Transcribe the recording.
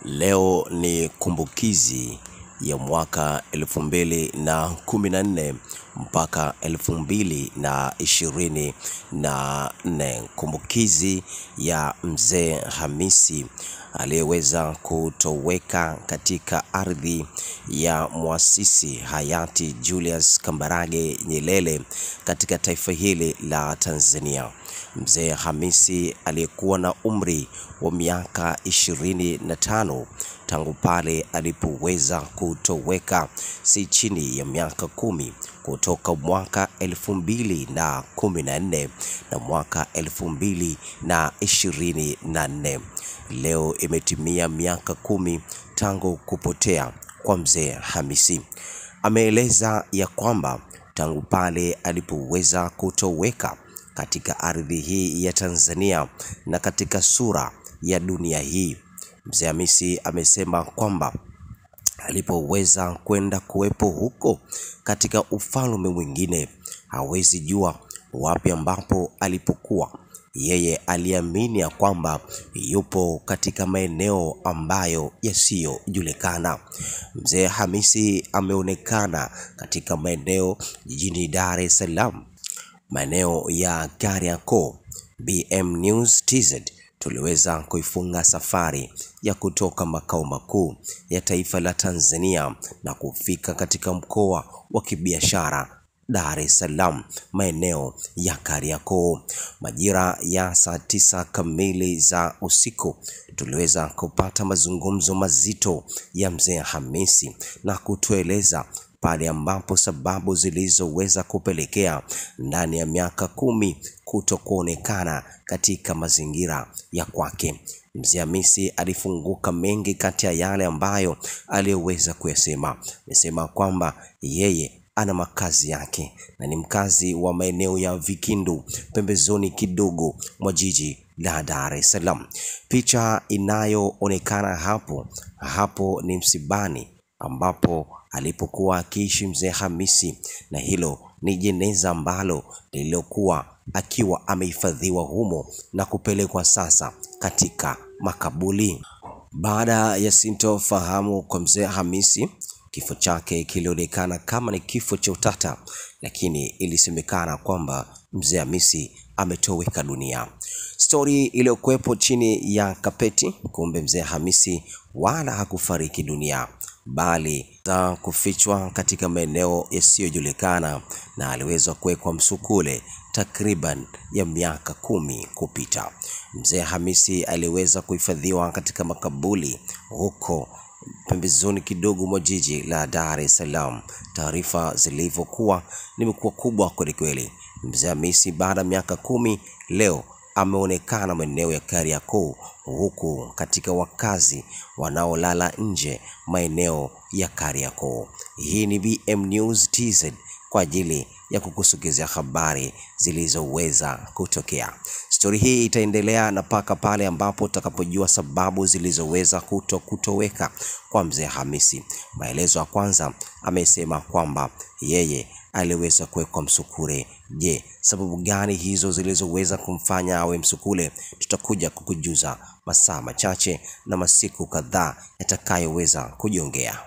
Leo ni kumbukizi ya mwaka 2014 mpaka 2024. Kumbukizi ya mzee Hamisi aliyeweza kutoweka katika ardhi ya muasisi hayati Julius Kambarage Nyerere katika taifa hili la Tanzania. Mzee Hamisi aliyekuwa na umri wa miaka 25 tangu pale alipoweza kutoweka, si chini ya miaka 10 kutoka mwaka 2014 na mwaka 2024. Leo imetimia miaka 10 tangu kupotea kwa mzee Hamisi. Ameeleza ya kwamba tangu pale alipoweza kutoweka katika ardhi hii ya Tanzania na katika sura ya dunia hii, mzee Hamisi amesema kwamba alipoweza kwenda kuwepo huko katika ufalme mwingine, hawezi jua wapi ambapo alipokuwa. Yeye aliamini ya kwamba yupo katika maeneo ambayo yasiyojulikana. Mzee Hamisi ameonekana katika maeneo jijini Dar es Salaam, maeneo ya Kariakoo. BM News TZ tuliweza kuifunga safari ya kutoka makao makuu ya taifa la Tanzania na kufika katika mkoa wa kibiashara Dar es Salaam, maeneo ya Kariakoo. Majira ya saa 9 kamili za usiku tuliweza kupata mazungumzo mazito ya mzee Hamisi na kutueleza pale ambapo sababu zilizoweza kupelekea ndani ya miaka 10 kutokuonekana katika mazingira ya kwake. Mzee Hamisi alifunguka mengi kati ya yale ambayo aliyoweza kuyasema. Amesema kwamba yeye ana makazi yake na ni mkazi wa maeneo ya Vikindu, pembezoni kidogo mwa jiji la Dar es Salaam. Picha inayoonekana hapo ni msibani ambapo alipokuwa akiishi mzee Hamisi, na hilo ni jeneza ambalo lililokuwa akiwa amehifadhiwa humo na kupelekwa sasa katika makaburi. Baada ya sintofahamu kwa mzee Hamisi, kifo chake kilionekana kama ni kifo cha utata, lakini ilisemekana kwamba mzee Hamisi ametoweka dunia. Story iliyokuwepo chini ya kapeti, kumbe mzee Hamisi wala hakufariki dunia, bali za kufichwa katika maeneo yasiyojulikana, na aliweza kuwekwa msukule takriban ya miaka 10 kupita. Mzee Hamisi aliweza kuhifadhiwa katika makaburi huko pembezoni kidogo mwa jiji la Dar es Salaam. Taarifa zilivyokuwa nimekuwa kubwa kweli kweli. Mzee Hamisi baada ya miaka 10 leo ameonekana maeneo ya Kariakoo, huku katika wakazi wanaolala nje maeneo ya Kariakoo. Hii ni BM News TZ kwa ajili ya kukusogezea habari zilizoweza kutokea. Story hii itaendelea na paka pale ambapo utakapojua sababu zilizoweza kutoweka kwa mzee Hamisi. Maelezo ya kwanza, amesema kwamba yeye aliweza kuwekwa msukule. Je, sababu gani hizo zilizoweza kumfanya awe msukule? Tutakuja kukujuza masaa machache na masiku kadhaa yatakayoweza kujiongea.